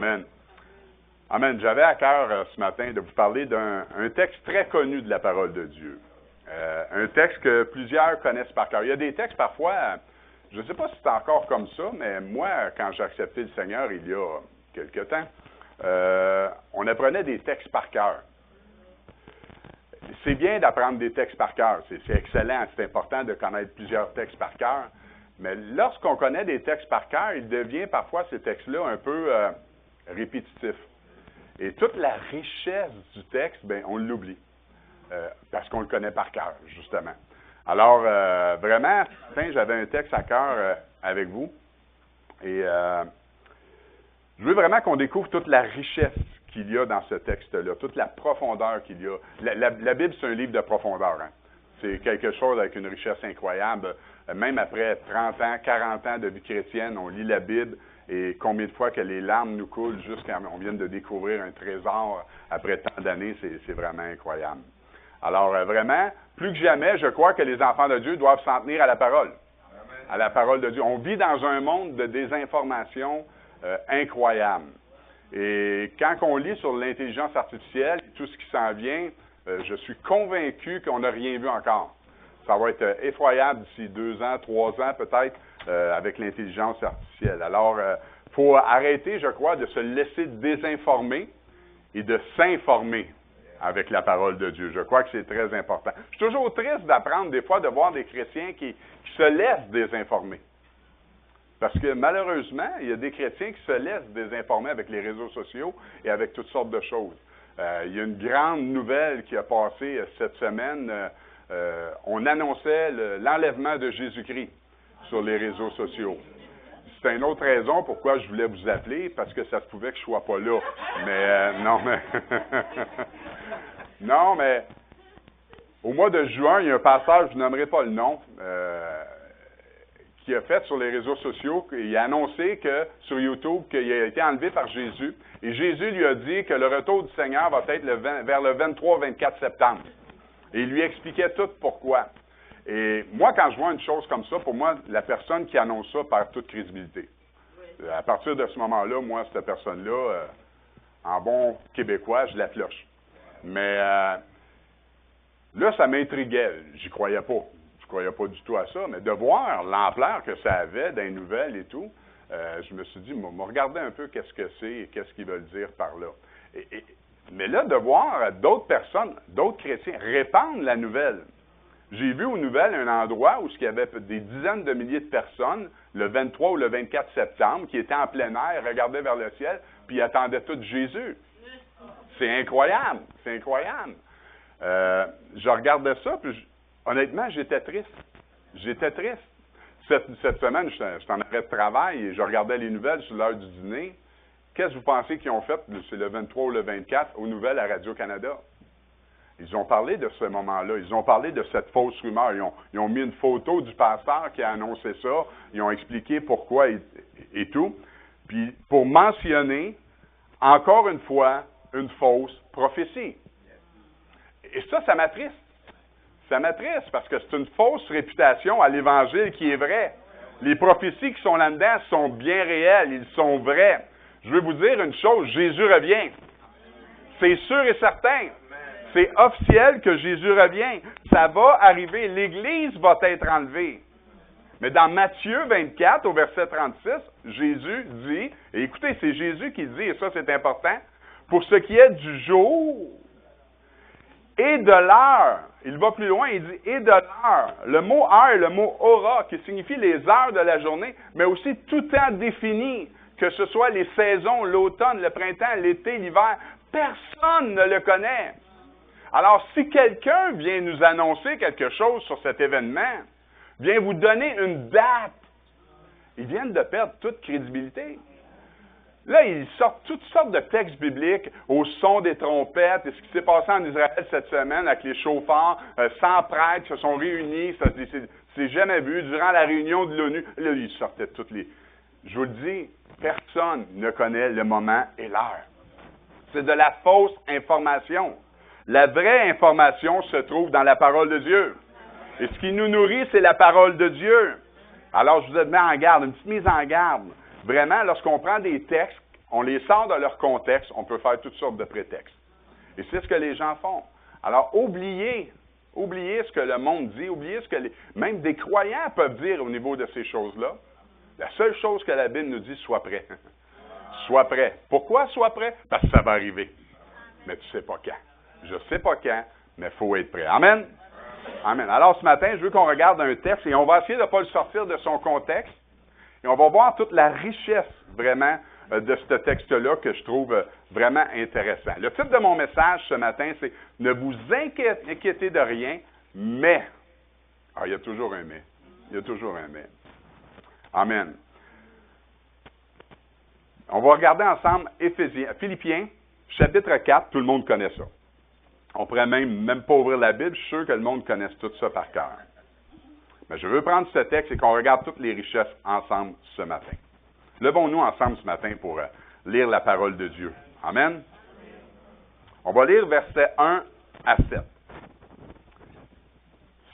Amen. Amen. J'avais à cœur ce matin de vous parler d'un texte très connu de la parole de Dieu. Un texte que plusieurs connaissent par cœur. Il y a des textes parfois, je ne sais pas si c'est encore comme ça, mais moi, quand j'ai accepté le Seigneur il y a quelque temps, on apprenait des textes par cœur. C'est bien d'apprendre des textes par cœur. C'est excellent, c'est important de connaître plusieurs textes par cœur. Mais lorsqu'on connaît des textes par cœur, il devient parfois ces textes-là un peu répétitifs. Et toute la richesse du texte, bien, on l'oublie. Parce qu'on le connaît par cœur, justement. Alors, vraiment, j'avais un texte à cœur avec vous. Et je veux vraiment qu'on découvre toute la richesse qu'il y a dans ce texte-là, toute la profondeur qu'il y a. La Bible, c'est un livre de profondeur. Hein? C'est quelque chose avec une richesse incroyable. Même après 30 ans, 40 ans de vie chrétienne, on lit la Bible et combien de fois que les larmes nous coulent jusqu'à on vient de découvrir un trésor après tant d'années, c'est vraiment incroyable. Alors vraiment, plus que jamais, je crois que les enfants de Dieu doivent s'en tenir à la parole. Amen. À la parole de Dieu. On vit dans un monde de désinformation incroyable. Et quand on lit sur l'intelligence artificielle, tout ce qui s'en vient, je suis convaincu qu'on n'a rien vu encore. Ça va être effroyable d'ici 2 ans, 3 ans peut-être, avec l'intelligence artificielle. Alors, il faut arrêter, je crois, de se laisser désinformer et de s'informer avec la parole de Dieu. Je crois que c'est très important. Je suis toujours triste d'apprendre des fois de voir des chrétiens qui se laissent désinformer. Parce que malheureusement, il y a des chrétiens qui se laissent désinformer avec les réseaux sociaux et avec toutes sortes de choses. Il y a une grande nouvelle qui a passé cette semaine. On annonçait l'enlèvement de Jésus-Christ sur les réseaux sociaux. C'est une autre raison pourquoi je voulais vous appeler, parce que ça se pouvait que je ne sois pas là. Mais non, mais au mois de juin, il y a un pasteur, je ne nommerai pas le nom, qui a fait sur les réseaux sociaux, il a annoncé que sur YouTube qu'il a été enlevé par Jésus. Et Jésus lui a dit que le retour du Seigneur va être vers le 23-24 septembre. Et il lui expliquait tout pourquoi. Et moi, quand je vois une chose comme ça, pour moi, la personne qui annonce ça perd toute crédibilité. À partir de ce moment-là, moi, cette personne-là, en bon québécois, je la cloche. Mais là, ça m'intriguait. J'y croyais pas. Je croyais pas du tout à ça. Mais de voir l'ampleur que ça avait dans les nouvelles et tout, je me suis dit, regardez un peu qu'est-ce que c'est et qu'est-ce qu'ils veulent dire par là. Mais là, de voir d'autres personnes, d'autres chrétiens, répandre la nouvelle. J'ai vu aux nouvelles un endroit où il y avait des dizaines de milliers de personnes, le 23 ou le 24 septembre, qui étaient en plein air, regardaient vers le ciel, puis ils attendaient tout Jésus. C'est incroyable, c'est incroyable. Je regardais ça, puis honnêtement, j'étais triste. J'étais triste. Cette semaine, j'étais en arrêt de travail et je regardais les nouvelles sur l'heure du dîner. Qu'est-ce que vous pensez qu'ils ont fait, c'est le 23 ou le 24, aux nouvelles à Radio-Canada? Ils ont parlé de ce moment-là. Ils ont parlé de cette fausse rumeur. Ils ont mis une photo du pasteur qui a annoncé ça. Ils ont expliqué pourquoi et tout. Puis, pour mentionner, encore une fois, une fausse prophétie. Et ça m'attriste. Ça m'attriste parce que c'est une fausse réputation à l'Évangile qui est vraie. Les prophéties qui sont là-dedans sont bien réelles. Ils sont vrais. Je veux vous dire une chose, Jésus revient. C'est sûr et certain. C'est officiel que Jésus revient. Ça va arriver. L'Église va être enlevée. Mais dans Matthieu 24, au verset 36, Jésus dit, et écoutez, c'est Jésus qui dit, et ça c'est important, pour ce qui est du jour et de l'heure. Il va plus loin, il dit et de l'heure. Le mot heure est le mot aura, qui signifie les heures de la journée, mais aussi tout temps défini, que ce soit les saisons, l'automne, le printemps, l'été, l'hiver. Personne ne le connaît. Alors, si quelqu'un vient nous annoncer quelque chose sur cet événement, vient vous donner une date, ils viennent de perdre toute crédibilité. Là, ils sortent toutes sortes de textes bibliques au son des trompettes, et ce qui s'est passé en Israël cette semaine avec les chauffards, 100 prêtres se sont réunis, c'est jamais vu, durant la réunion de l'ONU. Là, ils sortaient toutes les... Je vous le dis, personne ne connaît le moment et l'heure. C'est de la fausse information. La vraie information se trouve dans la parole de Dieu. Et ce qui nous nourrit, c'est la parole de Dieu. Alors, je vous mets en garde, une petite mise en garde. Vraiment, lorsqu'on prend des textes, on les sort de leur contexte, on peut faire toutes sortes de prétextes. Et c'est ce que les gens font. Alors, oubliez ce que le monde dit, oubliez ce que même des croyants peuvent dire au niveau de ces choses-là. La seule chose que la Bible nous dit, sois prêt. Sois prêt. Pourquoi sois prêt? Parce que ça va arriver. Mais tu ne sais pas quand. Je ne sais pas quand, mais il faut être prêt. Amen? Amen. Alors, ce matin, je veux qu'on regarde un texte et on va essayer de ne pas le sortir de son contexte. Et on va voir toute la richesse, vraiment, de ce texte-là que je trouve vraiment intéressant. Le titre de mon message ce matin, c'est « Ne vous inquiétez de rien, mais... » Ah, il y a toujours un « mais ». Il y a toujours un « mais ». Amen. On va regarder ensemble Philippiens, chapitre 4. Tout le monde connaît ça. On pourrait même pas ouvrir la Bible. Je suis sûr que le monde connaisse tout ça par cœur. Mais je veux prendre ce texte et qu'on regarde toutes les richesses ensemble ce matin. Levons-nous ensemble ce matin pour lire la parole de Dieu. Amen. On va lire versets 1 à 7.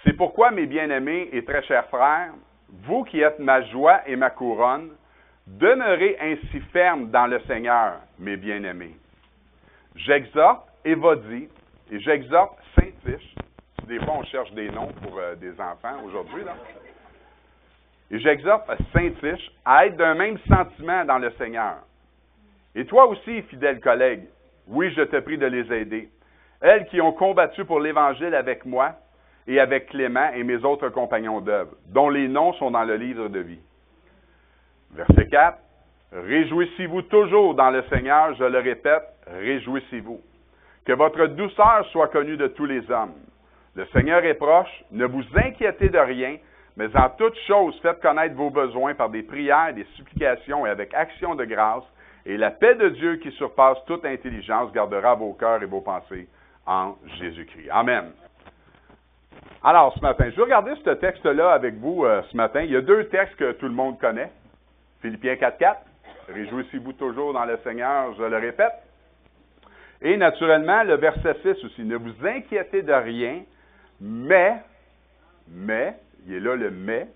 C'est pourquoi, mes bien-aimés et très chers frères, vous qui êtes ma joie et ma couronne, demeurez ainsi fermes dans le Seigneur, mes bien-aimés. J'exhorte Évodie et j'exhorte Syntyche. Des fois, on cherche des noms pour des enfants aujourd'hui, là. Et j'exhorte Syntyche à être d'un même sentiment dans le Seigneur. Et toi aussi, fidèle collègue, oui, je te prie de les aider. Elles qui ont combattu pour l'Évangile avec moi et avec Clément et mes autres compagnons d'œuvre, dont les noms sont dans le livre de vie. Verset 4. Réjouissez-vous toujours dans le Seigneur, je le répète, réjouissez-vous. Que votre douceur soit connue de tous les hommes. Le Seigneur est proche, ne vous inquiétez de rien, mais en toute chose, faites connaître vos besoins par des prières, des supplications et avec action de grâce, et la paix de Dieu qui surpasse toute intelligence gardera vos cœurs et vos pensées en Jésus-Christ. Amen. Alors, ce matin, je vais regarder ce texte-là avec vous ce matin. Il y a deux textes que tout le monde connaît. Philippiens 4.4, réjouissez-vous toujours dans le Seigneur, je le répète. Et naturellement, le verset 6 aussi, ne vous inquiétez de rien, mais, il est là le mais,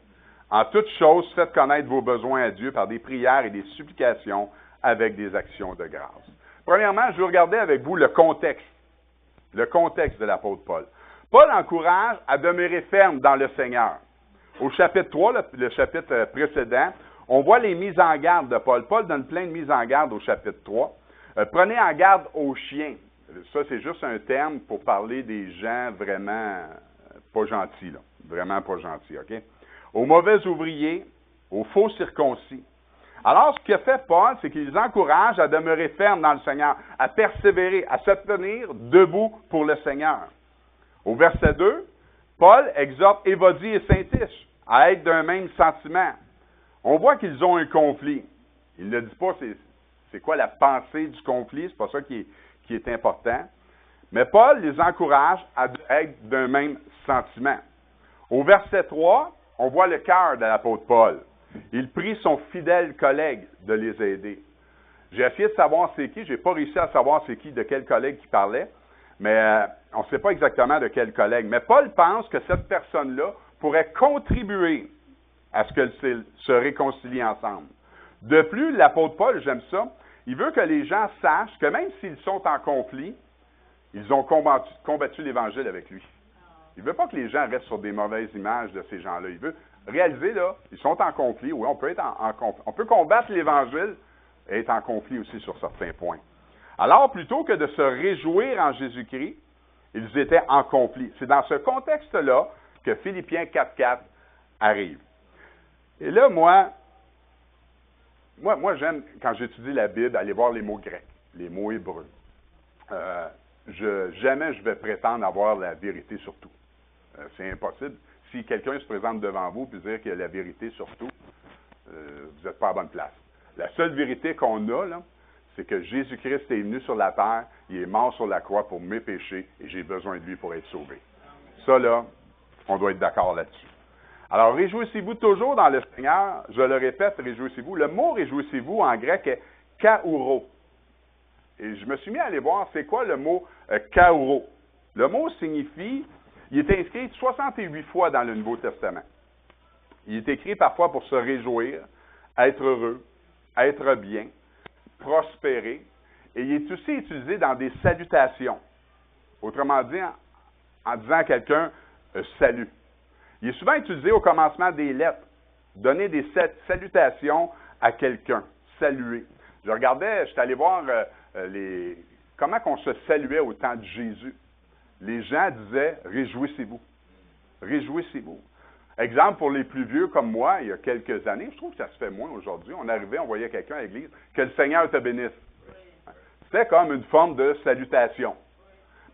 en toute chose, faites connaître vos besoins à Dieu par des prières et des supplications avec des actions de grâce. Premièrement, je vais regarder avec vous le contexte de l'apôtre Paul. Paul encourage à demeurer ferme dans le Seigneur. Au chapitre 3, le chapitre précédent, on voit les mises en garde de Paul. Paul donne plein de mises en garde au chapitre 3. Prenez en garde aux chiens. Ça, c'est juste un terme pour parler des gens vraiment pas gentils, là. Vraiment pas gentils, OK? Aux mauvais ouvriers, aux faux circoncis. Alors, ce que fait Paul, c'est qu'il les encourage à demeurer fermes dans le Seigneur, à persévérer, à se tenir debout pour le Seigneur. Au verset 2, Paul exhorte Évodie et Syntyche à être d'un même sentiment. On voit qu'ils ont un conflit. Il ne dit pas c'est quoi la pensée du conflit, c'est pas ça qui est important. Mais Paul les encourage à être d'un même sentiment. Au verset 3, on voit le cœur de l'apôtre Paul. Il prie son fidèle collègue de les aider. J'ai essayé de savoir c'est qui, je n'ai pas réussi à savoir c'est qui, de quel collègue qui parlait, mais on ne sait pas exactement de quel collègue. Mais Paul pense que cette personne-là pourrait contribuer à ce qu'elles se réconcilient ensemble. De plus, l'apôtre Paul, j'aime ça, il veut que les gens sachent que même s'ils sont en conflit, ils ont combattu l'Évangile avec lui. Il ne veut pas que les gens restent sur des mauvaises images de ces gens-là. Il veut réaliser, là, ils sont en conflit. Oui, on peut être en conflit. On peut combattre l'Évangile et être en conflit aussi sur certains points. Alors, plutôt que de se réjouir en Jésus-Christ, ils étaient en conflit. C'est dans ce contexte-là que Philippiens 4.4 arrive. Et là, moi, j'aime, quand j'étudie la Bible, aller voir les mots grecs, les mots hébreux. Jamais je vais prétendre avoir la vérité sur tout. C'est impossible. Si quelqu'un se présente devant vous et dire qu'il y a la vérité sur tout, vous n'êtes pas à bonne place. La seule vérité qu'on a, là, c'est que Jésus-Christ est venu sur la terre, il est mort sur la croix pour mes péchés et j'ai besoin de lui pour être sauvé. Ça, là, on doit être d'accord là-dessus. Alors, réjouissez-vous toujours dans le Seigneur. Je le répète, réjouissez-vous. Le mot réjouissez-vous en grec est kaouro. Et je me suis mis à aller voir c'est quoi le mot kaouro. Le mot signifie, il est inscrit 68 fois dans le Nouveau Testament. Il est écrit parfois pour se réjouir, être heureux, être bien. prospérer, et il est aussi utilisé dans des salutations. Autrement dit, en disant à quelqu'un salut. Il est souvent utilisé au commencement des lettres. Donner des salutations à quelqu'un. Saluer. J'étais allé voir comment on se saluait au temps de Jésus. Les gens disaient « Réjouissez-vous ». Réjouissez-vous. Exemple pour les plus vieux comme moi, il y a quelques années, je trouve que ça se fait moins aujourd'hui. On arrivait, on voyait quelqu'un à l'église, « Que le Seigneur te bénisse ». C'était comme une forme de salutation.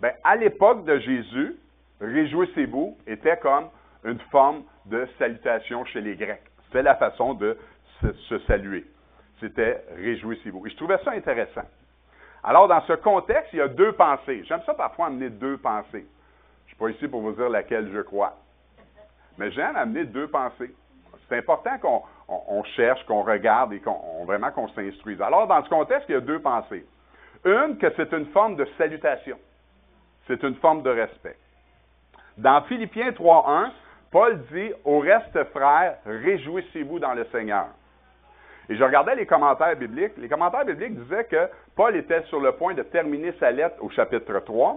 Bien, à l'époque de Jésus, « Réjouissez-vous » était comme une forme de salutation chez les Grecs. C'était la façon de se saluer. C'était « Réjouissez-vous ». Et je trouvais ça intéressant. Alors, dans ce contexte, il y a deux pensées. J'aime ça parfois amener deux pensées. Je ne suis pas ici pour vous dire laquelle je crois. Mais j'aime amener deux pensées. C'est important qu'on cherche, qu'on regarde et vraiment qu'on s'instruise. Alors, dans ce contexte, il y a deux pensées. Une, que c'est une forme de salutation. C'est une forme de respect. Dans Philippiens 3.1, Paul dit « Au reste, frères, réjouissez-vous dans le Seigneur ». Et je regardais les commentaires bibliques. Les commentaires bibliques disaient que Paul était sur le point de terminer sa lettre au chapitre 3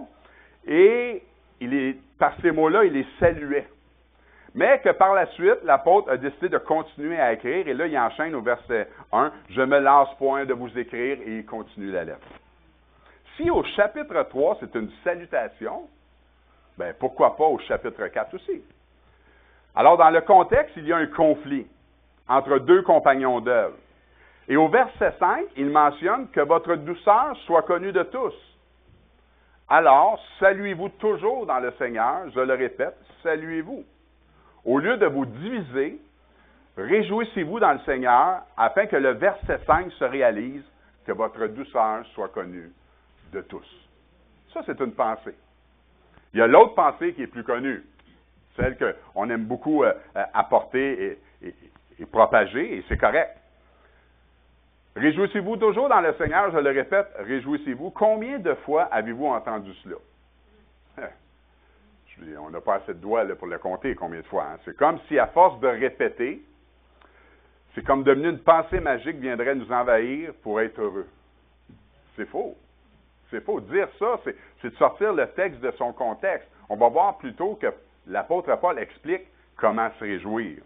et par ces mots-là, il les saluait. Mais que par la suite, l'apôtre a décidé de continuer à écrire et là, il enchaîne au verset 1 « Je me lasse point de vous écrire » et il continue la lettre. Si au chapitre 3, c'est une salutation, bien pourquoi pas au chapitre 4 aussi? Alors, dans le contexte, il y a un conflit entre deux compagnons d'œuvre. Et au verset 5, il mentionne que votre douceur soit connue de tous. Alors, saluez-vous toujours dans le Seigneur, je le répète, saluez-vous. Au lieu de vous diviser, réjouissez-vous dans le Seigneur, afin que le verset 5 se réalise, que votre douceur soit connue de tous. Ça, c'est une pensée. Il y a l'autre pensée qui est plus connue, celle qu'on aime beaucoup apporter et propager, et c'est correct. Réjouissez-vous toujours dans le Seigneur, je le répète, réjouissez-vous. Combien de fois avez-vous entendu cela? On n'a pas assez de doigts là, pour le compter combien de fois. Hein? C'est comme si, à force de répéter, c'est comme devenu une pensée magique viendrait nous envahir pour être heureux. C'est faux. C'est faux. Dire ça, c'est de sortir le texte de son contexte. On va voir plutôt que l'apôtre Paul explique comment se réjouir.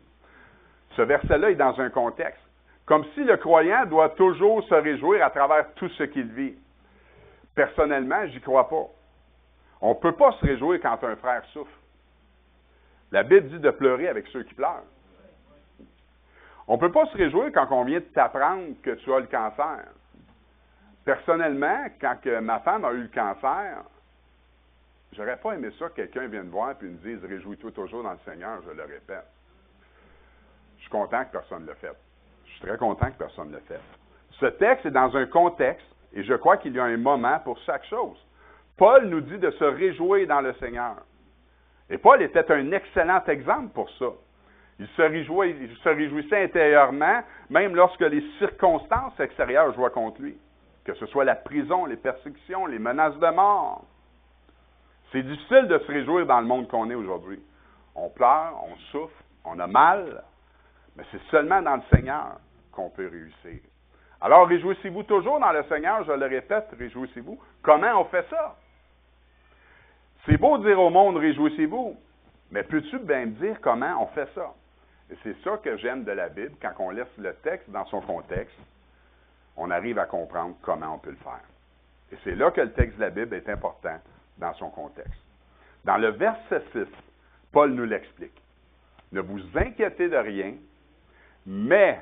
Ce verset-là est dans un contexte. Comme si le croyant doit toujours se réjouir à travers tout ce qu'il vit. Personnellement, j'y crois pas. On ne peut pas se réjouir quand un frère souffre. La Bible dit de pleurer avec ceux qui pleurent. On ne peut pas se réjouir quand on vient de t'apprendre que tu as le cancer. Personnellement, quand ma femme a eu le cancer, j'aurais pas aimé ça que quelqu'un vienne me voir et me dise « Réjouis-toi toujours dans le Seigneur », je le répète. Je suis content que personne ne le fasse. Je suis très content que personne ne le fasse. Ce texte est dans un contexte, et je crois qu'il y a un moment pour chaque chose. Paul nous dit de se réjouir dans le Seigneur. Et Paul était un excellent exemple pour ça. Il se réjouissait intérieurement, même lorsque les circonstances extérieures jouaient contre lui. Que ce soit la prison, les persécutions, les menaces de mort. C'est difficile de se réjouir dans le monde qu'on est aujourd'hui. On pleure, on souffre, on a mal, mais c'est seulement dans le Seigneur qu'on peut réussir. Alors, réjouissez-vous toujours dans le Seigneur, je le répète, réjouissez-vous. Comment on fait ça? C'est beau de dire au monde, réjouissez-vous, mais peux-tu bien me dire comment on fait ça? Et c'est ça que j'aime de la Bible, quand on laisse le texte dans son contexte, on arrive à comprendre comment on peut le faire. Et c'est là que le texte de la Bible est important dans son contexte. Dans le verset 6, Paul nous l'explique. Ne vous inquiétez de rien, mais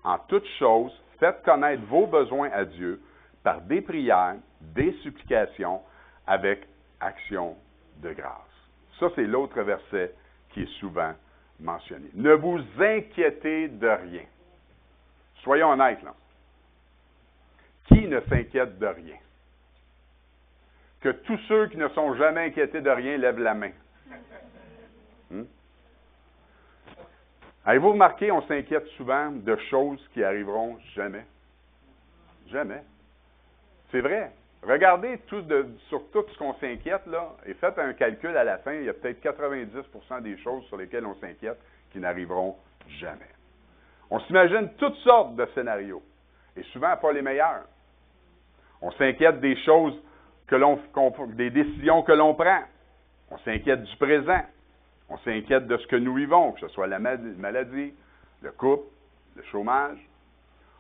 en toute chose, faites connaître vos besoins à Dieu par des prières, des supplications, avec action de grâce. Ça, c'est l'autre verset qui est souvent mentionné. Ne vous inquiétez de rien. Soyons honnêtes, là. Qui ne s'inquiète de rien? Que tous ceux qui ne sont jamais inquiétés de rien lèvent la main. Avez-vous remarqué, on s'inquiète souvent de choses qui arriveront jamais? Jamais. C'est vrai. Regardez sur tout ce qu'on s'inquiète, là, et faites un calcul à la fin, il y a peut-être 90% des choses sur lesquelles on s'inquiète qui n'arriveront jamais. On s'imagine toutes sortes de scénarios, et souvent pas les meilleurs. On s'inquiète des choses des décisions que l'on prend. On s'inquiète du présent. On s'inquiète de ce que nous vivons, que ce soit la maladie, le couple, le chômage.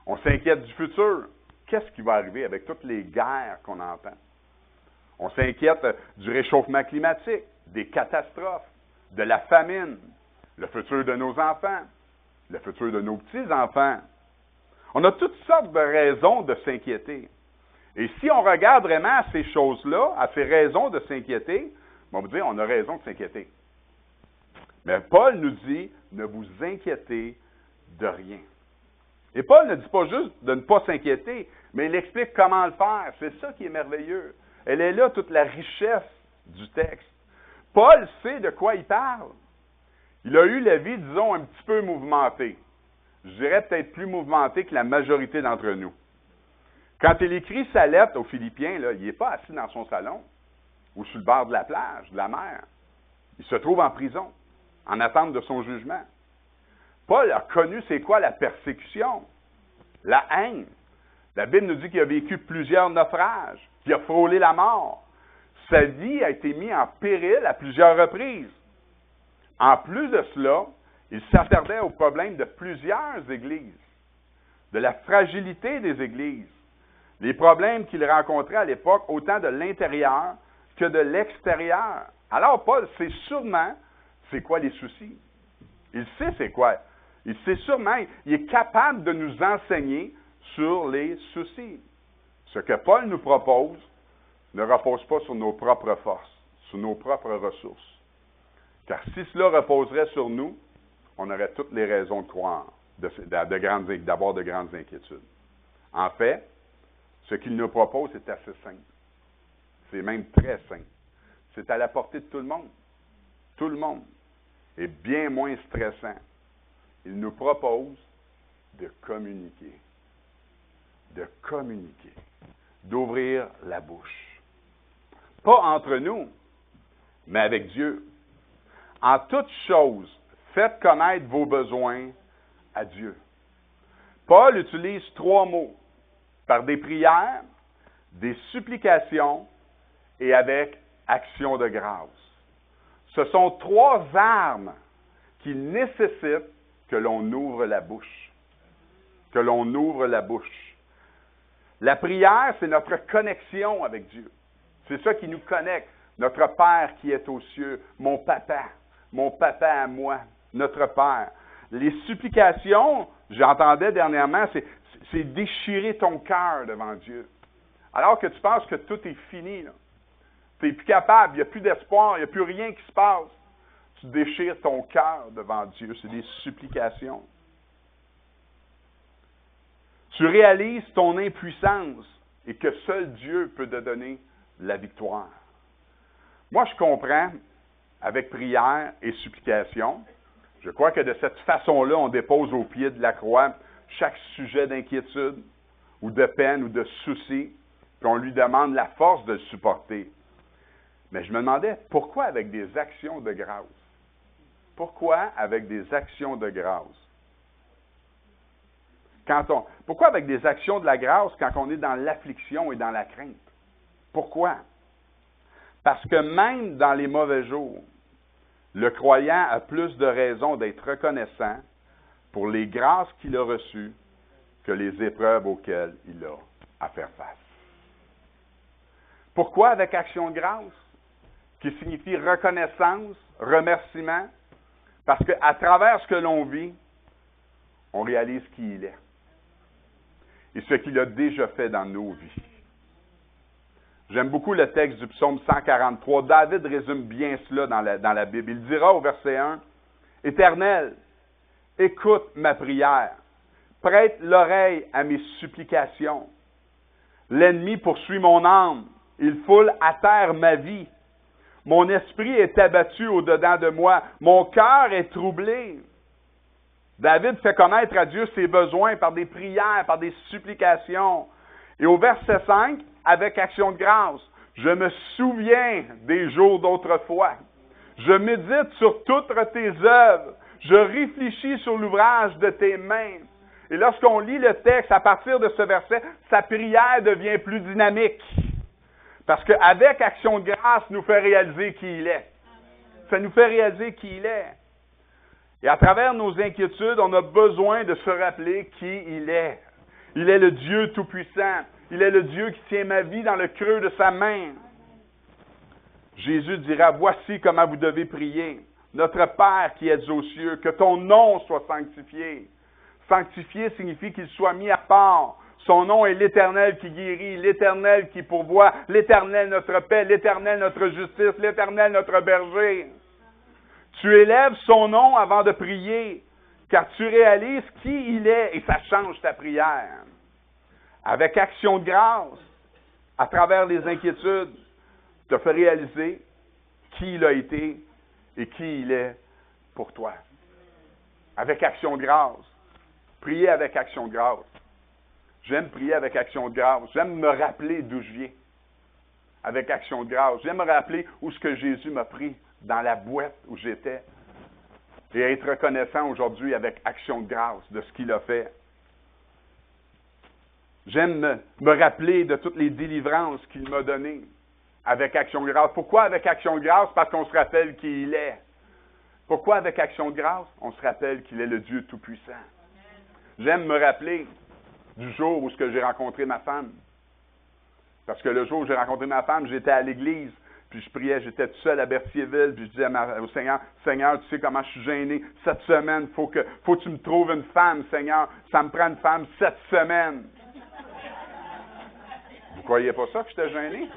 On s'inquiète du futur. Qu'est-ce qui va arriver avec toutes les guerres qu'on entend? On s'inquiète du réchauffement climatique, des catastrophes, de la famine, le futur de nos enfants, le futur de nos petits-enfants. On a toutes sortes de raisons de s'inquiéter. Et si on regarde vraiment à ces choses-là, à ces raisons de s'inquiéter, on va vous dire, on a raison de s'inquiéter. Mais Paul nous dit, ne vous inquiétez de rien. Et Paul ne dit pas juste de ne pas s'inquiéter, mais il explique comment le faire. C'est ça qui est merveilleux. Elle est là, toute la richesse du texte. Paul sait de quoi il parle. Il a eu la vie, disons, un petit peu mouvementée. Je dirais peut-être plus mouvementée que la majorité d'entre nous. Quand il écrit sa lettre aux Philippiens, là, il n'est pas assis dans son salon ou sur le bord de la plage, de la mer. Il se trouve en prison, en attente de son jugement. Paul a connu c'est quoi la persécution, la haine. La Bible nous dit qu'il a vécu plusieurs naufrages, qu'il a frôlé la mort. Sa vie a été mise en péril à plusieurs reprises. En plus de cela, il s'attardait au problème de plusieurs églises, de la fragilité des églises, les problèmes qu'il rencontrait à l'époque, autant de l'intérieur que de l'extérieur. Alors, Paul sait sûrement c'est quoi les soucis. Il sait c'est quoi. Il sait sûrement, il est capable de nous enseigner sur les soucis. Ce que Paul nous propose ne repose pas sur nos propres forces, sur nos propres ressources. Car si cela reposerait sur nous, on aurait toutes les raisons de croire, d'avoir de grandes inquiétudes. En fait, ce qu'il nous propose est assez simple. C'est même très simple. C'est à la portée de tout le monde. Tout le monde. Et bien moins stressant. Il nous propose de communiquer. De communiquer. D'ouvrir la bouche. Pas entre nous, mais avec Dieu. En toute chose, faites connaître vos besoins à Dieu. Paul utilise 3 mots. Par des prières, des supplications et avec action de grâce. Ce sont 3 armes qui nécessitent que l'on ouvre la bouche. Que l'on ouvre la bouche. La prière, c'est notre connexion avec Dieu. C'est ça qui nous connecte. Notre Père qui est aux cieux, mon papa à moi, notre Père. Les supplications, j'entendais dernièrement, c'est déchirer ton cœur devant Dieu. Alors que tu penses que tout est fini, tu n'es plus capable, il n'y a plus d'espoir, il n'y a plus rien qui se passe. Tu déchires ton cœur devant Dieu. C'est des supplications. Tu réalises ton impuissance et que seul Dieu peut te donner la victoire. Moi, je comprends, avec prière et supplication, je crois que de cette façon-là, on dépose au pied de la croix chaque sujet d'inquiétude ou de peine ou de souci, puis on lui demande la force de le supporter. Mais je me demandais, pourquoi avec des actions de grâce? Pourquoi avec des actions de grâce? Pourquoi avec des actions de la grâce quand on est dans l'affliction et dans la crainte? Pourquoi? Parce que même dans les mauvais jours, le croyant a plus de raisons d'être reconnaissant pour les grâces qu'il a reçues que les épreuves auxquelles il a à faire face. Pourquoi avec action de grâce? Qui signifie reconnaissance, remerciement, parce qu'à travers ce que l'on vit, on réalise qui il est et ce qu'il a déjà fait dans nos vies. J'aime beaucoup le texte du psaume 143. David résume bien cela dans la Bible. Il dira au verset 1, « Éternel, écoute ma prière, prête l'oreille à mes supplications. L'ennemi poursuit mon âme, il foule à terre ma vie. Mon esprit est abattu au-dedans de moi, mon cœur est troublé. » David fait connaître à Dieu ses besoins par des prières, par des supplications. Et au verset 5, avec action de grâce, « Je me souviens des jours d'autrefois. Je médite sur toutes tes œuvres. Je réfléchis sur l'ouvrage de tes mains. Et lorsqu'on lit le texte, à partir de ce verset, sa prière devient plus dynamique. Parce qu'avec action de grâce, nous fait réaliser qui il est. Ça nous fait réaliser qui il est. Et à travers nos inquiétudes, on a besoin de se rappeler qui il est. Il est le Dieu Tout-Puissant. Il est le Dieu qui tient ma vie dans le creux de sa main. Jésus dira, voici comment vous devez prier. Notre Père qui es aux cieux, que ton nom soit sanctifié. Sanctifié signifie qu'il soit mis à part. Son nom est l'Éternel qui guérit, l'Éternel qui pourvoit, l'Éternel notre paix, l'Éternel notre justice, l'Éternel notre berger. Tu élèves son nom avant de prier, car tu réalises qui il est et ça change ta prière. Avec action de grâce, à travers les inquiétudes, te fait réaliser qui il a été et qui il est pour toi. Avec action de grâce. Prier avec action de grâce. J'aime prier avec action de grâce. J'aime me rappeler d'où je viens. Avec action de grâce. J'aime me rappeler où ce que Jésus m'a pris dans la boîte où j'étais. Et être reconnaissant aujourd'hui avec action de grâce de ce qu'il a fait. J'aime me rappeler de toutes les délivrances qu'il m'a données avec action de grâce. Pourquoi avec action de grâce? Parce qu'on se rappelle qui il est. Pourquoi avec action de grâce? On se rappelle qu'il est le Dieu Tout-Puissant. J'aime me rappeler du jour où j'ai rencontré ma femme. Parce que le jour où j'ai rencontré ma femme, j'étais à l'église, puis je priais, j'étais tout seul à Berthierville, puis je disais au Seigneur, Seigneur, tu sais comment je suis gêné. Cette semaine, faut que tu me trouves une femme, Seigneur. Ça me prend une femme cette semaine. Vous croyez pas ça que j'étais gêné?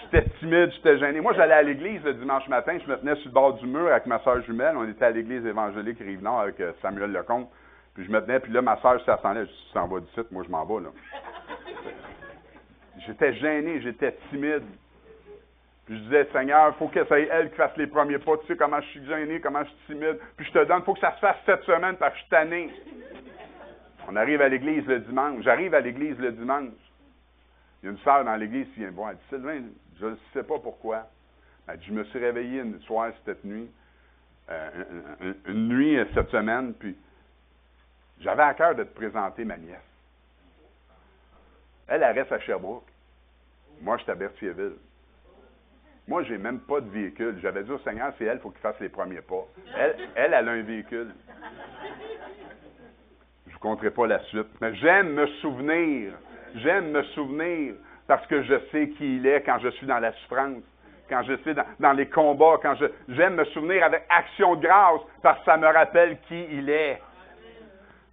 J'étais timide, j'étais gêné. Moi, j'allais à l'église le dimanche matin, je me tenais sur le bord du mur avec ma sœur jumelle. On était à l'église évangélique Rive-Nord avec Samuel Lecomte. Puis je me tenais, puis là, ma sœur s'attendait. Je dis, tu t'en vas d'ici, moi je m'en vais, là. J'étais gêné, j'étais timide. Puis je disais, Seigneur, il faut que ça ait elle qui fasse les premiers pas. Tu sais comment je suis gêné, comment je suis timide. Puis je te donne, il faut que ça se fasse cette semaine parce que je suis tanné. On arrive à l'église le dimanche. J'arrive à l'église le dimanche. Il y a une sœur dans l'église qui vient me voir. Elle dit, Sylvain, je ne sais pas pourquoi. Elle dit, je me suis réveillé une soir cette nuit, une nuit cette semaine, puis j'avais à cœur de te présenter ma nièce. Elle reste à Sherbrooke. Moi, je suis à Berthierville. Moi, je n'ai même pas de véhicule. J'avais dit au Seigneur, c'est elle, il faut qu'il fasse les premiers pas. Elle a un véhicule. Je ne vous conterai pas la suite. Mais j'aime me souvenir parce que je sais qui il est quand je suis dans la souffrance, quand je suis dans les combats, j'aime me souvenir avec action de grâce parce que ça me rappelle qui il est.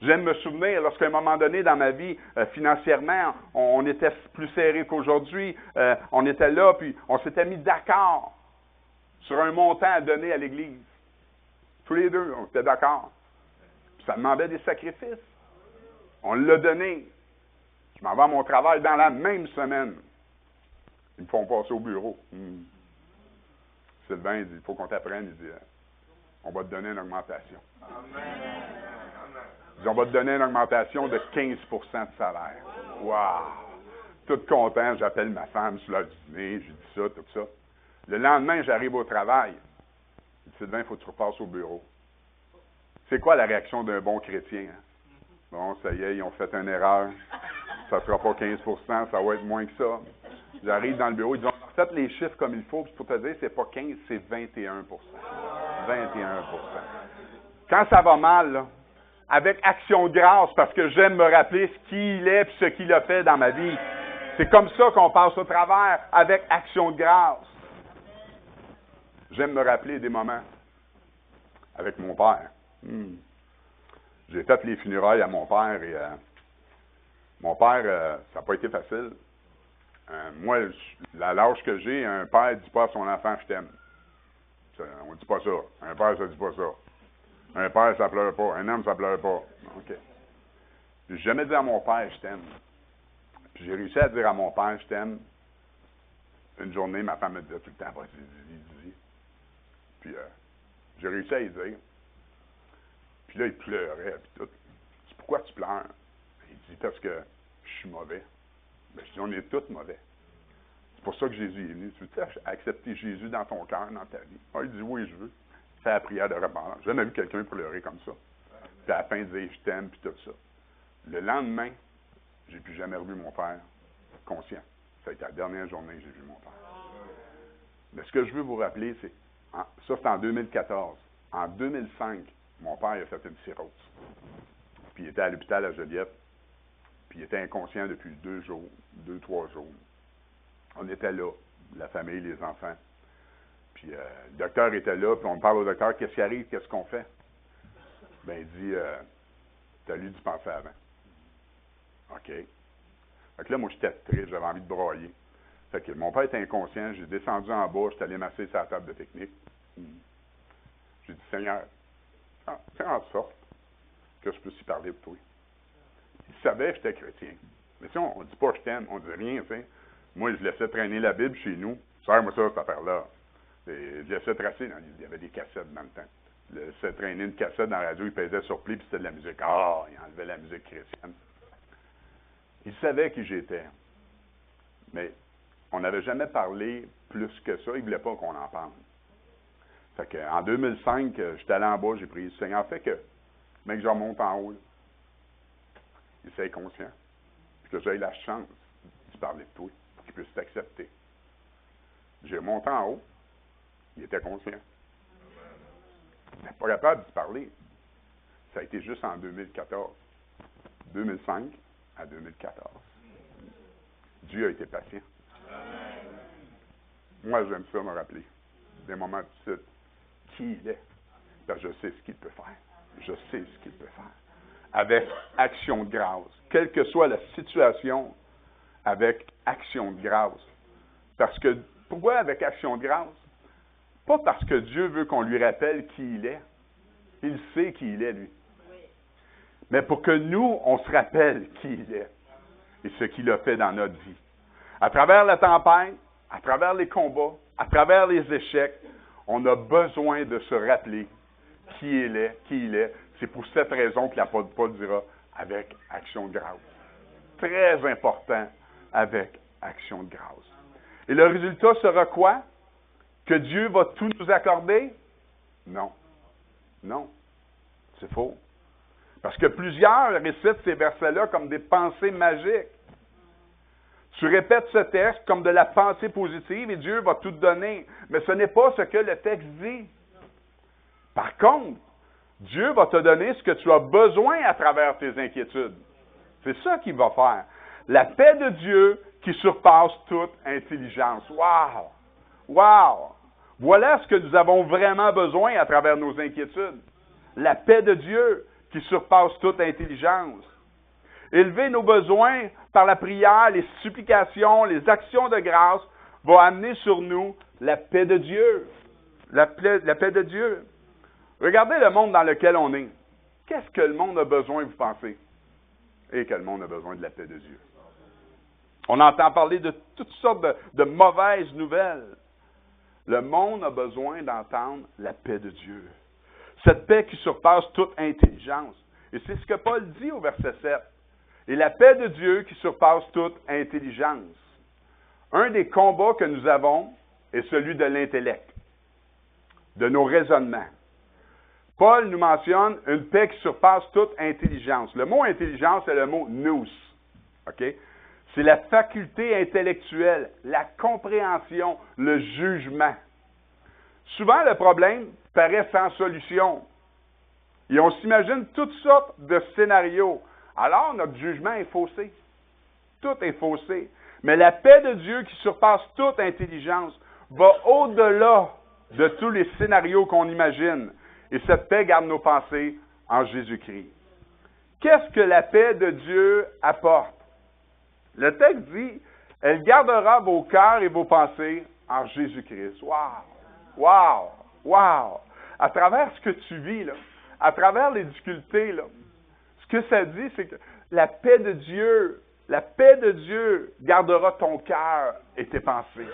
J'aime me souvenir lorsqu'à un moment donné dans ma vie, financièrement, on était plus serré qu'aujourd'hui. On était là, puis on s'était mis d'accord sur un montant à donner à l'Église. Tous les deux, on était d'accord. Puis ça demandait des sacrifices. On l'a donné. Je m'en vais à mon travail dans la même semaine. Ils me font passer au bureau. Sylvain, il dit, il faut qu'on t'apprenne. Il dit, on va te donner une augmentation. Amen. Il dit, on va te donner une augmentation de 15 % de salaire. Wow! Tout content, j'appelle ma femme sur l'heure du dîner, je dis ça, tout ça. Le lendemain, j'arrive au travail. Il dit, Sylvain, il faut que tu repasses au bureau. C'est quoi la réaction d'un bon chrétien? Hein? Bon, ça y est, ils ont fait une erreur. Ça ne sera pas 15 %, ça va être moins que ça. J'arrive dans le bureau, ils disent, faites les chiffres comme il faut, puis pour te dire, c'est pas 15, c'est 21 %. 21 %. Quand ça va mal, là, avec action de grâce, parce que j'aime me rappeler qui il est et ce qu'il a fait dans ma vie. C'est comme ça qu'on passe au travers, avec action de grâce. J'aime me rappeler des moments avec mon père. J'ai fait les funérailles à mon père et mon père, ça n'a pas été facile. Moi, à l'âge que j'ai, un père ne dit pas à son enfant « je t'aime ». On ne dit pas ça. Un père, ça ne dit pas ça. Un père, ça ne pleure pas. Un homme, ça ne pleure pas. OK. J'ai jamais dit à mon père « je t'aime ». Puis j'ai réussi à dire à mon père « je t'aime ». Une journée, ma femme me disait tout le temps « vas-y, dis ». Puis j'ai réussi à y dire. Puis là, il pleurait, puis tout. Je dis, pourquoi tu pleures? Il dit, parce que je suis mauvais. Ben, je dis, on est tous mauvais. C'est pour ça que Jésus est venu. Tu veux accepter Jésus dans ton cœur, dans ta vie? Ah, il dit, oui, je veux. Fais la prière de repentance. J'ai jamais vu quelqu'un pleurer comme ça. Puis à la fin, il disait, je t'aime, puis tout ça. Le lendemain, j'ai plus jamais revu mon père conscient. Ça a été la dernière journée que j'ai vu mon père. Mais ce que je veux vous rappeler, c'est, ça c'est en 2014. En 2005, mon père il a fait une cirrhose. Puis il était à l'hôpital à Joliette. Puis il était inconscient depuis 2 jours, 2-3 jours. On était là, la famille, les enfants. Puis le docteur était là, puis on parle au docteur, qu'est-ce qui arrive, qu'est-ce qu'on fait? Ben il dit, t'as lu d'y penser avant. OK. Fait que là, moi, j'étais triste, j'avais envie de broyer. Fait que mon père était inconscient, j'ai descendu en bas, j'étais allé masser sur la table de technique. J'ai dit, Seigneur, fais en sorte que je puisse y parler pour toi. Il savait que j'étais chrétien. Mais si on ne dit pas je t'aime, on ne dit rien, tu sais. Moi, je laissais traîner la Bible chez nous. Sers-moi ça, cette affaire-là. Et je laissais tracer, il y avait des cassettes dans le temps. Je laissais traîner une cassette dans la radio, il pesait sur play, puis c'était de la musique. Ah, il enlevait la musique chrétienne. Il savait qui j'étais. Mais on n'avait jamais parlé plus que ça. Il ne voulait pas qu'on en parle. Fait qu'en 2005, j'étais allé en bas, j'ai prié. Seigneur, fait que, mec, je remonte en haut. Là. Il s'est conscient. Puis que j'aie la chance de parler de toi, pour qu'il puisse t'accepter. J'ai remonté en haut. Il était conscient. Il n'était pas capable de parler. Ça a été juste en 2014. 2005 à 2014. Dieu a été patient. Moi, j'aime ça me rappeler. Des moments difficiles. Qui il est. Ben, je sais ce qu'il peut faire. Je sais ce qu'il peut faire. Avec action de grâce. Quelle que soit la situation, avec action de grâce. Parce que, pourquoi avec action de grâce? Pas parce que Dieu veut qu'on lui rappelle qui il est. Il sait qui il est, lui. Mais pour que nous, on se rappelle qui il est et ce qu'il a fait dans notre vie. À travers la tempête, à travers les combats, à travers les échecs, on a besoin de se rappeler qui il est. C'est pour cette raison que l'apôtre Paul dira avec action de grâce. Très important, avec action de grâce. Et le résultat sera quoi? Que Dieu va tout nous accorder? Non. Non. C'est faux. Parce que plusieurs récitent ces versets-là comme des pensées magiques. Tu répètes ce texte comme de la pensée positive et Dieu va tout te donner. Mais ce n'est pas ce que le texte dit. Par contre, Dieu va te donner ce que tu as besoin à travers tes inquiétudes. C'est ça qu'il va faire. La paix de Dieu qui surpasse toute intelligence. Wow! Wow! Voilà ce que nous avons vraiment besoin à travers nos inquiétudes. La paix de Dieu qui surpasse toute intelligence. Élever nos besoins par la prière, les supplications, les actions de grâce va amener sur nous la paix de Dieu. La paix de Dieu. Regardez le monde dans lequel on est. Qu'est-ce que le monde a besoin, vous pensez? Et que le monde a besoin de la paix de Dieu. On entend parler de toutes sortes de mauvaises nouvelles. Le monde a besoin d'entendre la paix de Dieu. Cette paix qui surpasse toute intelligence. Et c'est ce que Paul dit au verset 7. Et la paix de Dieu qui surpasse toute intelligence. Un des combats que nous avons est celui de l'intellect, de nos raisonnements. Paul nous mentionne une paix qui surpasse toute intelligence. Le mot intelligence, c'est le mot nous. OK? C'est la faculté intellectuelle, la compréhension, le jugement. Souvent, le problème paraît sans solution. Et on s'imagine toutes sortes de scénarios. Alors, notre jugement est faussé. Tout est faussé. Mais la paix de Dieu qui surpasse toute intelligence va au-delà de tous les scénarios qu'on imagine. Et cette paix garde nos pensées en Jésus-Christ. Qu'est-ce que la paix de Dieu apporte? Le texte dit, « Elle gardera vos cœurs et vos pensées en Jésus-Christ. » Wow! Wow! Wow! À travers ce que tu vis, là, à travers les difficultés, là, ce que ça dit, c'est que la paix de Dieu gardera ton cœur et tes pensées.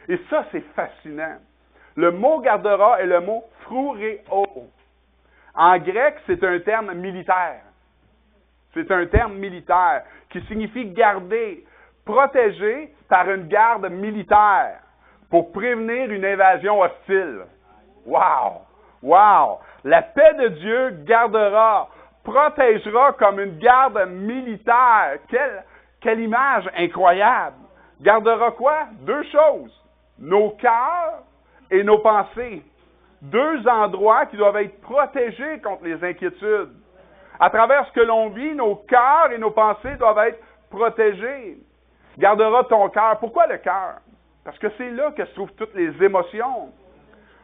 Et ça, c'est fascinant. Le mot gardera est le mot phrouréo. En grec, c'est un terme militaire. C'est un terme militaire qui signifie garder, protéger par une garde militaire pour prévenir une invasion hostile. Wow! Wow! La paix de Dieu gardera, protégera comme une garde militaire. Quelle image incroyable! Gardera quoi? Deux choses. Nos cœurs et nos pensées. Deux endroits qui doivent être protégés contre les inquiétudes. À travers ce que l'on vit, nos cœurs et nos pensées doivent être protégés. Gardera ton cœur. Pourquoi le cœur? Parce que c'est là que se trouvent toutes les émotions.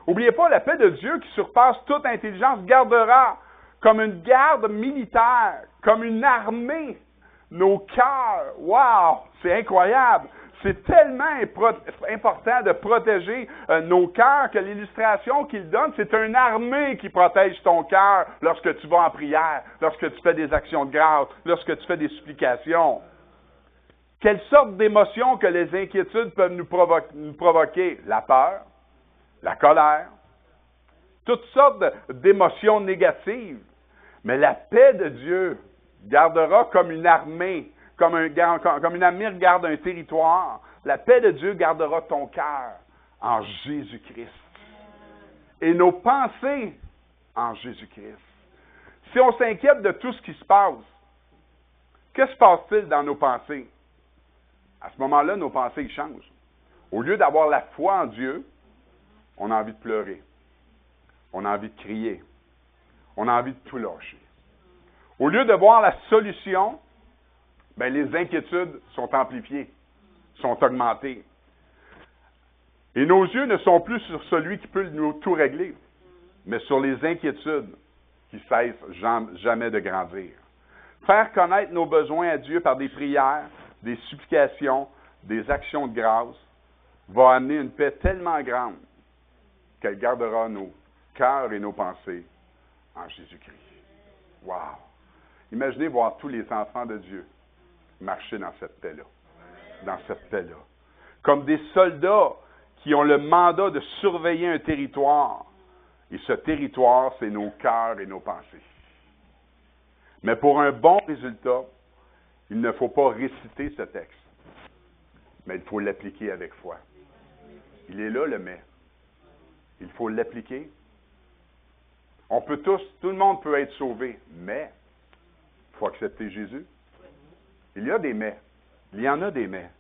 N'oubliez pas, la paix de Dieu qui surpasse toute intelligence gardera comme une garde militaire, comme une armée, nos cœurs. Wow! C'est incroyable! C'est tellement important de protéger nos cœurs que l'illustration qu'il donne, c'est une armée qui protège ton cœur lorsque tu vas en prière, lorsque tu fais des actions de grâce, lorsque tu fais des supplications. Quelle sorte d'émotions que les inquiétudes peuvent nous provoquer? La peur, la colère, toutes sortes d'émotions négatives. Mais la paix de Dieu gardera comme une armée, comme une armée garde un territoire. La paix de Dieu gardera ton cœur en Jésus-Christ. Et nos pensées en Jésus-Christ. Si on s'inquiète de tout ce qui se passe, que se passe-t-il dans nos pensées? À ce moment-là, nos pensées changent. Au lieu d'avoir la foi en Dieu, on a envie de pleurer. On a envie de crier. On a envie de tout lâcher. Au lieu de voir la solution, les inquiétudes sont amplifiées, sont augmentées. Et nos yeux ne sont plus sur celui qui peut nous tout régler, mais sur les inquiétudes qui cessent jamais de grandir. Faire connaître nos besoins à Dieu par des prières, des supplications, des actions de grâce, va amener une paix tellement grande qu'elle gardera nos cœurs et nos pensées en Jésus-Christ. Wow! Imaginez voir tous les enfants de Dieu marcher dans cette paix-là. Dans cette paix-là. Comme des soldats qui ont le mandat de surveiller un territoire. Et ce territoire, c'est nos cœurs et nos pensées. Mais pour un bon résultat, il ne faut pas réciter ce texte. Mais il faut l'appliquer avec foi. Il est là le mais. Il faut l'appliquer. On peut tout le monde peut être sauvé, mais il faut accepter Jésus. Il y a des mais. Il y en a des mais.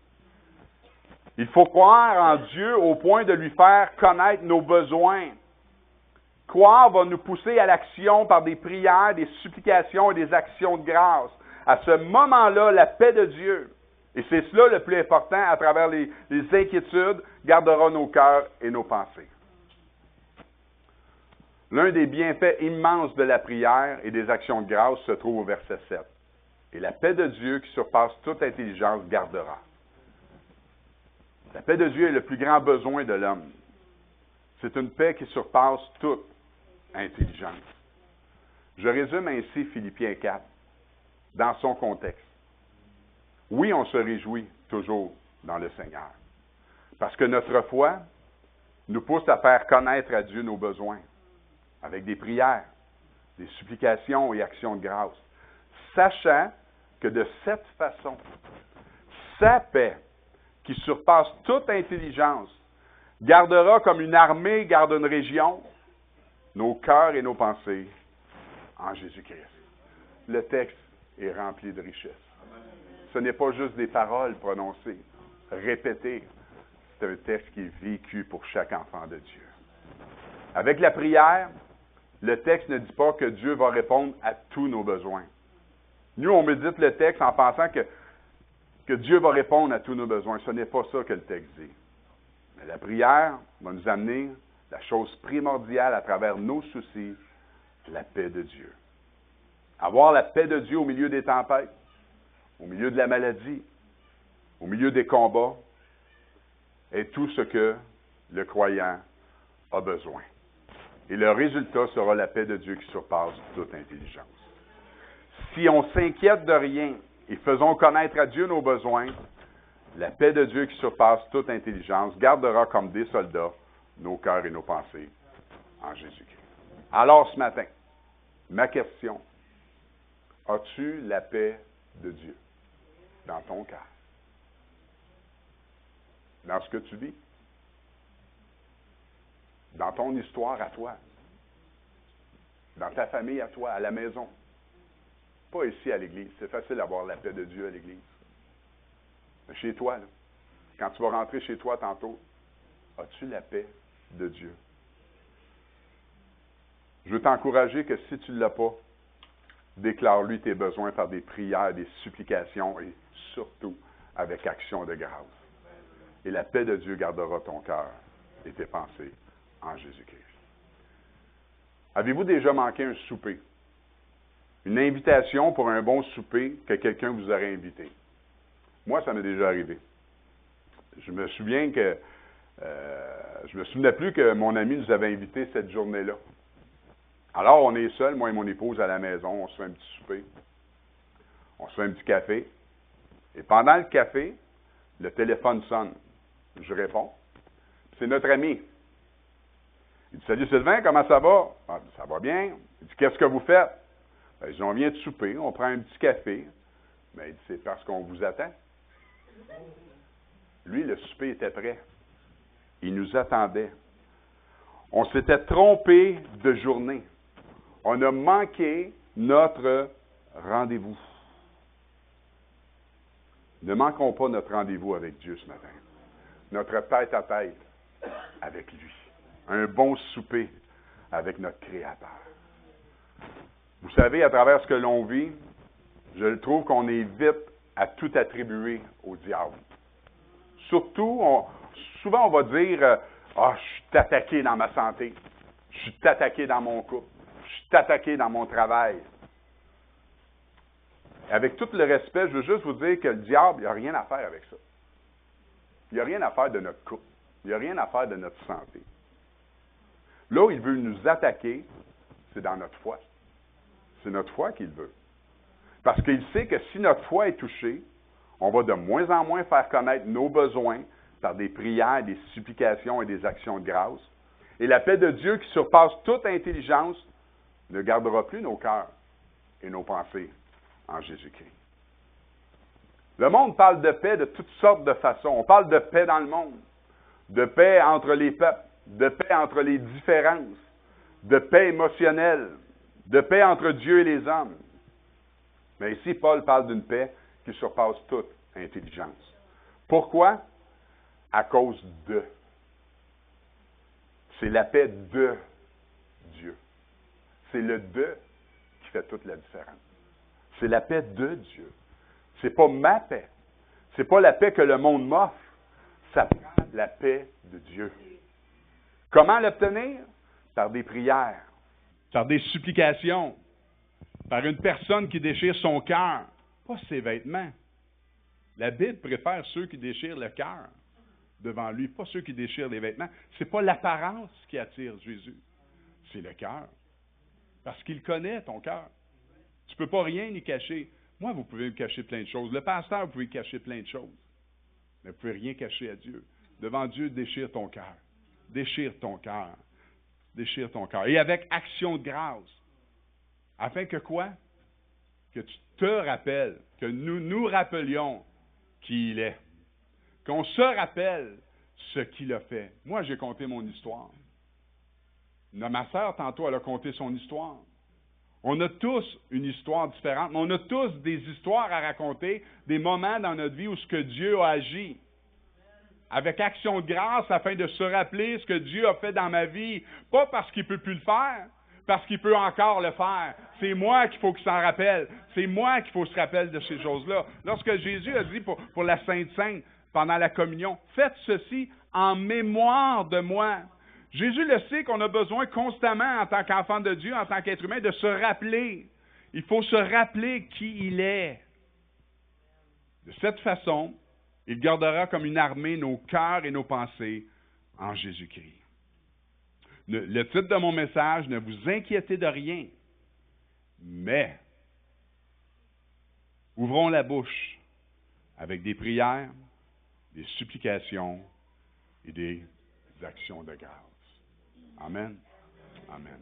Il faut croire en Dieu au point de lui faire connaître nos besoins. Croire va nous pousser à l'action par des prières, des supplications et des actions de grâce. À ce moment-là, la paix de Dieu, et c'est cela le plus important à travers les inquiétudes, gardera nos cœurs et nos pensées. L'un des bienfaits immenses de la prière et des actions de grâce se trouve au verset 7. Et la paix de Dieu qui surpasse toute intelligence gardera. La paix de Dieu est le plus grand besoin de l'homme. C'est une paix qui surpasse toute intelligence. Je résume ainsi Philippiens 4, dans son contexte. Oui, on se réjouit toujours dans le Seigneur, parce que notre foi nous pousse à faire connaître à Dieu nos besoins, avec des prières, des supplications et actions de grâce, sachant que de cette façon, sa paix, qui surpasse toute intelligence, gardera comme une armée garde une région, nos cœurs et nos pensées en Jésus-Christ. Le texte est rempli de richesses. Ce n'est pas juste des paroles prononcées, répétées. C'est un texte qui est vécu pour chaque enfant de Dieu. Avec la prière, le texte ne dit pas que Dieu va répondre à tous nos besoins. Nous, on médite le texte en pensant que Dieu va répondre à tous nos besoins. Ce n'est pas ça que le texte dit. Mais la prière va nous amener la chose primordiale à travers nos soucis, la paix de Dieu. Avoir la paix de Dieu au milieu des tempêtes, au milieu de la maladie, au milieu des combats, est tout ce que le croyant a besoin. Et le résultat sera la paix de Dieu qui surpasse toute intelligence. Si on s'inquiète de rien et faisons connaître à Dieu nos besoins, la paix de Dieu qui surpasse toute intelligence gardera comme des soldats nos cœurs et nos pensées en Jésus-Christ. Alors ce matin, ma question, as-tu la paix de Dieu dans ton cœur? Dans ce que tu vis? Dans ton histoire à toi? Dans ta famille, à toi, à la maison. Pas ici à l'Église. C'est facile d'avoir la paix de Dieu à l'Église. Mais chez toi, là, quand tu vas rentrer chez toi tantôt, as-tu la paix de Dieu? Je veux t'encourager que si tu ne l'as pas, déclare-lui tes besoins par des prières, des supplications et surtout avec action de grâce. Et la paix de Dieu gardera ton cœur et tes pensées en Jésus-Christ. Avez-vous déjà manqué un souper? Une invitation pour un bon souper que quelqu'un vous aurait invité? Moi, ça m'est déjà arrivé. Je me souviens que je me souvenais plus que mon ami nous avait invités cette journée-là. Alors, on est seuls, moi et mon épouse, à la maison. On se fait un petit souper. On se fait un petit café. Et pendant le café, le téléphone sonne. Je réponds. C'est notre ami. Il dit, « Salut Sylvain, comment ça va? » Ah, ça va bien. Il dit, « Qu'est-ce que vous faites? » Il dit, « On vient de souper, on prend un petit café. » Mais il dit, « C'est parce qu'on vous attend. » Lui, le souper était prêt. Il nous attendait. On s'était trompé de journée. On a manqué notre rendez-vous. Ne manquons pas notre rendez-vous avec Dieu ce matin. Notre tête-à-tête avec lui. Un bon souper avec notre Créateur. Vous savez, à travers ce que l'on vit, je trouve qu'on est vite à tout attribuer au diable. Surtout, souvent on va dire « Ah, je suis attaqué dans ma santé. Je suis attaqué dans mon couple. Je suis attaqué dans mon travail. » Avec tout le respect, je veux juste vous dire que le diable, il n'y a rien à faire avec ça. Il n'y a rien à faire de notre couple. Il n'y a rien à faire de notre santé. Là où il veut nous attaquer, c'est dans notre foi. C'est notre foi qu'il veut. Parce qu'il sait que si notre foi est touchée, on va de moins en moins faire connaître nos besoins par des prières, des supplications et des actions de grâce. Et la paix de Dieu qui surpasse toute intelligence ne gardera plus nos cœurs et nos pensées en Jésus-Christ. Le monde parle de paix de toutes sortes de façons. On parle de paix dans le monde, de paix entre les peuples, de paix entre les différences, de paix émotionnelle, de paix entre Dieu et les hommes. Mais ici, Paul parle d'une paix qui surpasse toute intelligence. Pourquoi? À cause de. C'est la paix de Dieu. C'est le de qui fait toute la différence. C'est la paix de Dieu. C'est pas ma paix. C'est pas la paix que le monde m'offre. Ça prend la paix de Dieu. Comment l'obtenir? Par des prières, par des supplications, par une personne qui déchire son cœur, pas ses vêtements. La Bible préfère ceux qui déchirent le cœur devant lui, pas ceux qui déchirent les vêtements. Ce n'est pas l'apparence qui attire Jésus, c'est le cœur. Parce qu'il connaît ton cœur. Tu ne peux pas rien y cacher. Moi, vous pouvez me cacher plein de choses. Le pasteur, vous pouvez cacher plein de choses. Mais vous ne pouvez rien cacher à Dieu. Devant Dieu, déchire ton cœur. Déchire ton cœur. Déchire ton cœur. Et avec action de grâce. Afin que quoi? Que tu te rappelles, que nous nous rappelions qui il est. Qu'on se rappelle ce qu'il a fait. Moi, j'ai conté mon histoire. Ma sœur, tantôt, elle a conté son histoire. On a tous une histoire différente, mais on a tous des histoires à raconter, des moments dans notre vie où ce que Dieu a agi. Avec action de grâce, afin de se rappeler ce que Dieu a fait dans ma vie. Pas parce qu'il ne peut plus le faire, parce qu'il peut encore le faire. C'est moi qu'il faut qu'il s'en rappelle. C'est moi qu'il faut se rappeler de ces choses-là. Lorsque Jésus a dit pour la Sainte Sainte, pendant la communion, faites ceci en mémoire de moi. Jésus le sait qu'on a besoin constamment, en tant qu'enfant de Dieu, en tant qu'être humain, de se rappeler. Il faut se rappeler qui il est. De cette façon, il gardera comme une armée nos cœurs et nos pensées en Jésus-Christ. Le titre de mon message, ne vous inquiétez de rien, mais ouvrons la bouche avec des prières, des supplications et des actions de grâce. Amen. Amen.